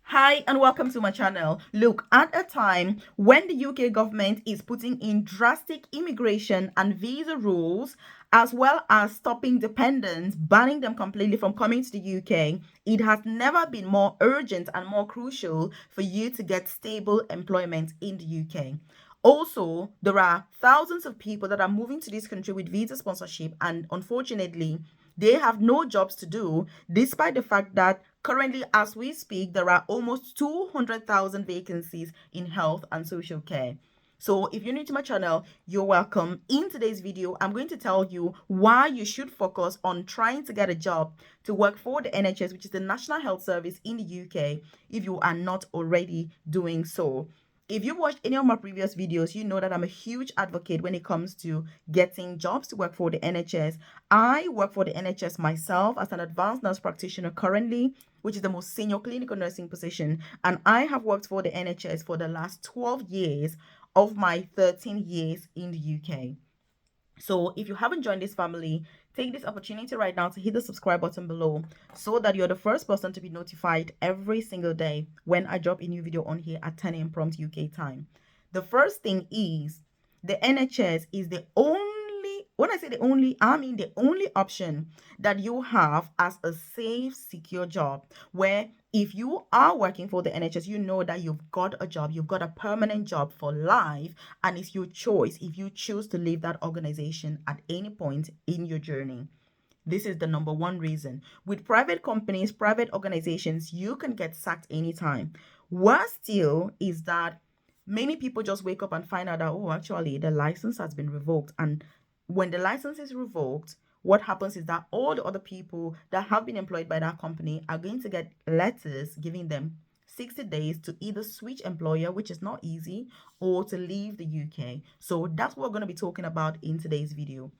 Hi and welcome to my channel. Look, at a time when the UK government is putting in drastic immigration and visa rules, as well as stopping dependents, banning them completely from coming to the UK, it has never been more urgent and more crucial for you to get stable employment in the UK. Also, there are thousands of people that are moving to this country with visa sponsorship, and unfortunately, they have no jobs to do, despite the fact that currently, as we speak, there are almost 200,000 vacancies in health and social care. So if you're new to my channel, you're welcome. In today's video, I'm going to tell you why you should focus on trying to get a job to work for the NHS, which is the National Health Service in the UK, if you are not already doing so. If you watched any of my previous videos, you know that I'm a huge advocate when it comes to getting jobs to work for the NHS. I work for the NHS myself as an advanced nurse practitioner currently, which is the most senior clinical nursing position. And I have worked for the NHS for the last 12 years of my 13 years in the UK. So if you haven't joined this family, take this opportunity right now to hit the subscribe button below so that you're the first person to be notified every single day when I drop a new video on here at 10 a.m. prompt UK time. The first thing is the NHS is the only, when I say the only, I mean the only option that you have as a safe, secure job where if you are working for the NHS, you know that you've got a job, you've got a permanent job for life, and it's your choice if you choose to leave that organization at any point in your journey. This is the number one reason. With private companies, private organizations, you can get sacked anytime. Worse still is that many people just wake up and find out that, oh, actually, the license has been revoked. And when the license is revoked, what happens is that all the other people that have been employed by that company are going to get letters giving them 60 days to either switch employer, which is not easy, or to leave the UK. So that's what we're going to be talking about in today's video.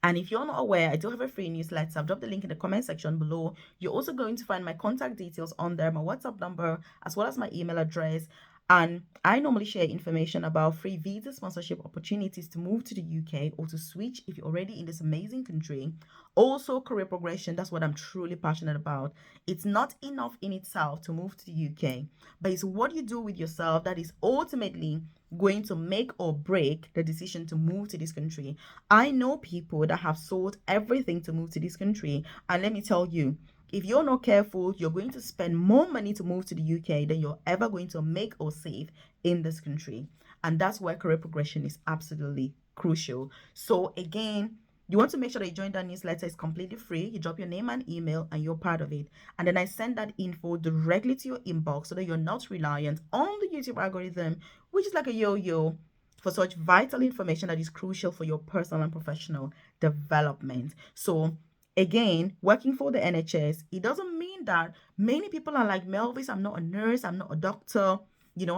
And if you're not aware, I do have a free newsletter. I've dropped the link in the comment section below. You're also going to find my contact details on there, my WhatsApp number, as well as my email address. And I normally share information about free visa sponsorship opportunities to move to the UK or to switch if you're already in this amazing country. Also, career progression. That's what I'm truly passionate about. It's not enough in itself to move to the UK, but it's what you do with yourself that is ultimately going to make or break the decision to move to this country. I know people that have sold everything to move to this country, and let me tell you, if you're not careful, you're going to spend more money to move to the UK than you're ever going to make or save in this country. And that's why career progression is absolutely crucial. So again, you want to make sure that you join that newsletter. It's completely free. You drop your name and email and you're part of it. And then I send that info directly to your inbox so that you're not reliant on the YouTube algorithm, which is like a yo-yo, for such vital information that is crucial for your personal and professional development. So again, working for the NHS, it doesn't mean that many people are like, Melvis, I'm not a nurse, I'm not a doctor.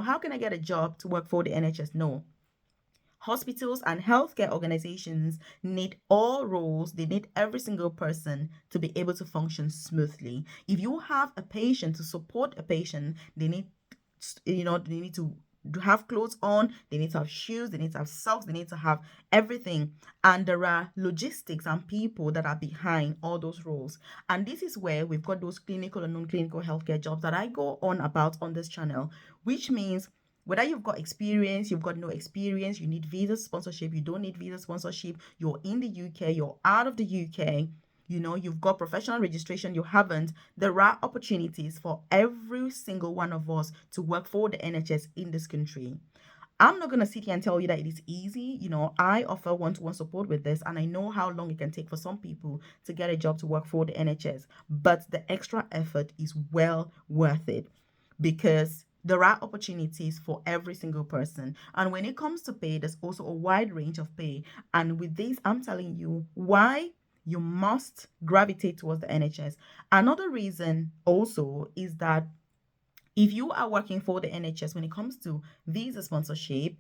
How can I get a job to work for the NHS? No. Hospitals and healthcare organizations need all roles, they need every single person to be able to function smoothly. If you have a patient, to support a patient, they need to have clothes on, they need to have shoes, they need to have socks, they need to have everything. And there are logistics and people that are behind all those roles. And this is where we've got those clinical and non-clinical healthcare jobs that I go on about on this channel, which means whether you've got experience, you've got no experience, you need visa sponsorship, you don't need visa sponsorship, you're in the UK, you're out of the UK, you've got professional registration, you haven't, there are opportunities for every single one of us to work for the NHS in this country. I'm not going to sit here and tell you that it is easy. I offer one-to-one support with this, and I know how long it can take for some people to get a job to work for the NHS, but the extra effort is well worth it because there are opportunities for every single person. And when it comes to pay, there's also a wide range of pay. And with this, I'm telling you why you must gravitate towards the NHS. Another reason also is that if you are working for the NHS, when it comes to visa sponsorship,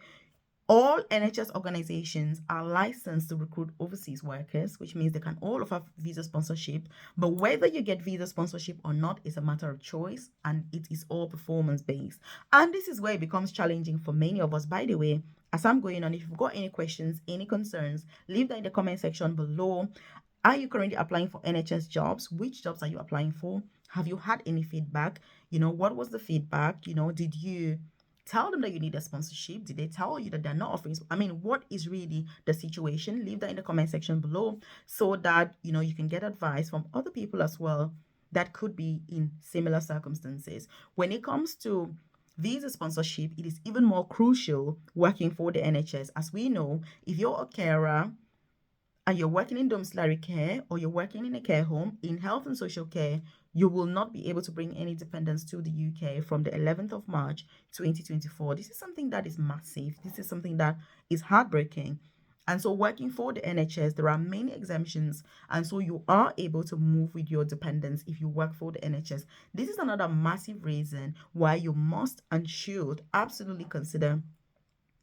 all NHS organizations are licensed to recruit overseas workers, which means they can all offer visa sponsorship. But whether you get visa sponsorship or not is a matter of choice, and it is all performance based. And this is where it becomes challenging for many of us. By the way, as I'm going on, if you've got any questions, any concerns, leave that in the comment section below. Are you currently applying for NHS jobs? Which jobs are you applying for? Have you had any feedback? What was the feedback? Did you tell them that you need a sponsorship? Did they tell you that they're not offering? I mean, what is really the situation? Leave that in the comment section below so that, you can get advice from other people as well that could be in similar circumstances. When it comes to visa sponsorship, it is even more crucial working for the NHS. As we know, if you're a carer, and you're working in domiciliary care or you're working in a care home in health and social care, you will not be able to bring any dependents to the UK from the 11th of March 2024. This is something that is massive. This is something that is heartbreaking. And so, working for the NHS, there are many exemptions. And so, you are able to move with your dependents if you work for the NHS. This is another massive reason why you must and should absolutely consider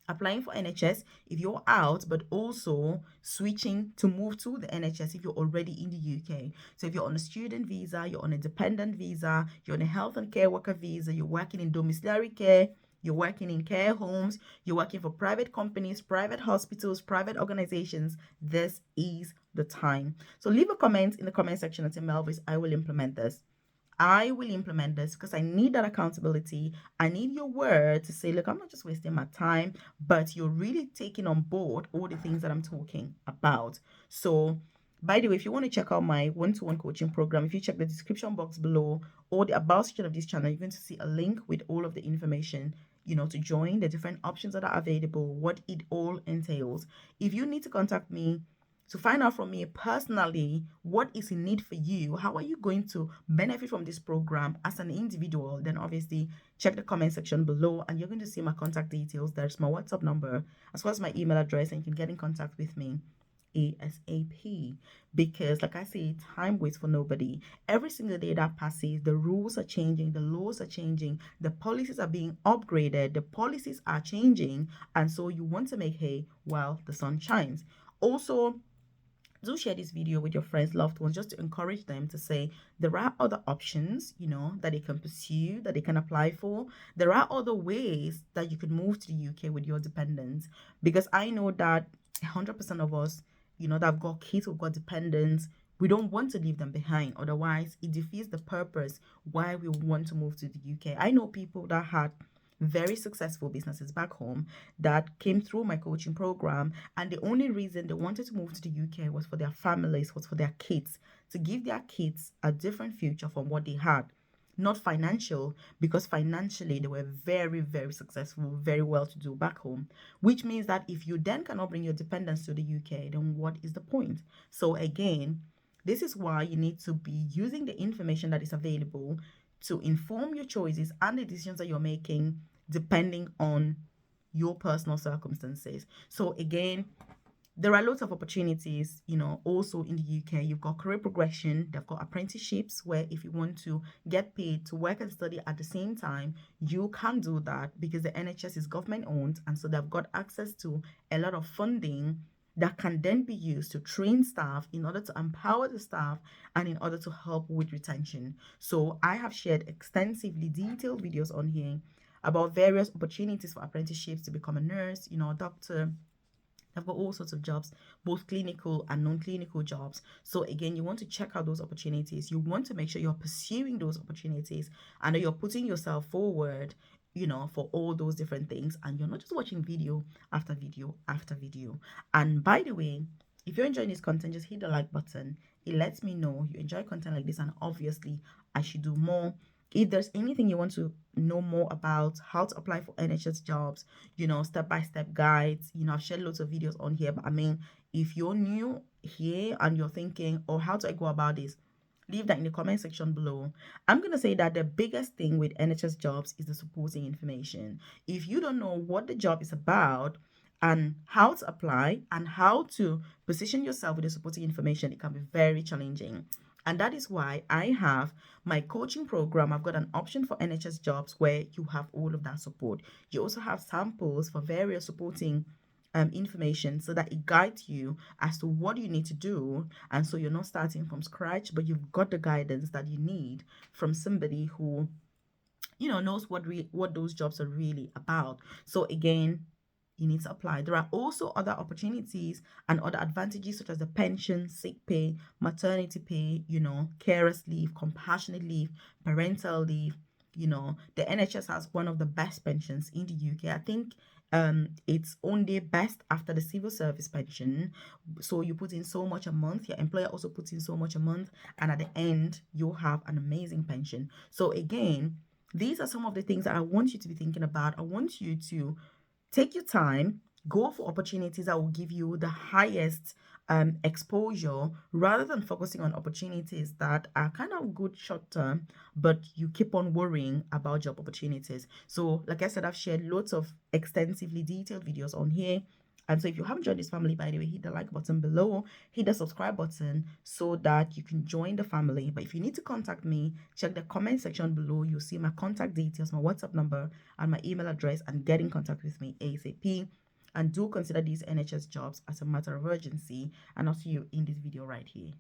applying for NHS if you're out, but also switching to move to the NHS if you're already in the UK. So if you're on a student visa, you're on a dependent visa, you're on a health and care worker visa, you're working in domiciliary care, you're working in care homes, you're working for private companies, private hospitals, private organizations, this is the time. So leave a comment in the comment section and say, Melvis, I will implement this. I will implement this because I need that accountability. I need your word to say, look, I'm not just wasting my time, but you're really taking on board all the things that I'm talking about. So, by the way, if you want to check out my one-to-one coaching program, if you check the description box below or the about section of this channel, you're going to see a link with all of the information, to join, the different options that are available, what it all entails. If you need to contact me to find out from me personally what is in need for you, how are you going to benefit from this program as an individual, then obviously check the comment section below and you're going to see my contact details. There's my WhatsApp number as well as my email address, and you can get in contact with me ASAP. Because like I say, time waits for nobody. Every single day that passes, the rules are changing, the laws are changing, the policies are being upgraded, the policies are changing, and so you want to make hay while the sun shines. Also, do share this video with your friends, loved ones, just to encourage them to say there are other options, that they can pursue, that they can apply for. There are other ways that you can move to the UK with your dependents, because I know that 100% of us, that have got kids, who've got dependents, we don't want to leave them behind. Otherwise, it defeats the purpose why we want to move to the UK. I know people that had very successful businesses back home that came through my coaching program, and the only reason they wanted to move to the UK was for their families, was for their kids, to give their kids a different future from what they had. Not financial, because financially they were very, very successful, very well to do back home, which means that if you then cannot bring your dependents to the UK, then what is the point? So again, this is why you need to be using the information that is available to inform your choices and the decisions that you're making depending on your personal circumstances. So again, there are lots of opportunities, also in the UK. You've got career progression, they've got apprenticeships where if you want to get paid to work and study at the same time, you can do that because the NHS is government owned, and so they've got access to a lot of funding that can then be used to train staff in order to empower the staff and in order to help with retention. So I have shared extensively detailed videos on here about various opportunities for apprenticeships to become a nurse, a doctor. I've got all sorts of jobs, both clinical and non-clinical jobs. So again, you want to check out those opportunities. You want to make sure you're pursuing those opportunities and that you're putting yourself forward, for all those different things. And you're not just watching video after video after video. And by the way, if you're enjoying this content, just hit the like button. It lets me know you enjoy content like this, and obviously I should do more. If there's anything you want to know more about, how to apply for NHS jobs, step-by-step guides, I've shared lots of videos on here. But I mean, if you're new here and you're thinking, oh, how do I go about this? Leave that in the comment section below. I'm going to say that the biggest thing with NHS jobs is the supporting information. If you don't know what the job is about and how to apply and how to position yourself with the supporting information, it can be very challenging. And that is why I have my coaching program. I've got an option for NHS jobs where you have all of that support. You also have samples for various supporting information so that it guides you as to what you need to do. And so you're not starting from scratch, but you've got the guidance that you need from somebody who, knows what those jobs are really about. So again, you need to apply. There are also other opportunities and other advantages such as the pension, sick pay, maternity pay, carers leave, compassionate leave, parental leave. The NHS has one of the best pensions in the UK. I think it's only best after the civil service pension. So you put in so much a month, your employer also puts in so much a month, and at the end you'll have an amazing pension. So again, these are some of the things that I want you to be thinking about. I want you to take your time, go for opportunities that will give you the highest exposure rather than focusing on opportunities that are kind of good short term, but you keep on worrying about job opportunities. So, like I said, I've shared lots of extensively detailed videos on here. And so if you haven't joined this family, by the way, hit the like button below, hit the subscribe button so that you can join the family. But if you need to contact me, check the comment section below. You'll see my contact details, my WhatsApp number, and my email address, and get in contact with me ASAP. And do consider these NHS jobs as a matter of urgency. And I'll see you in this video right here.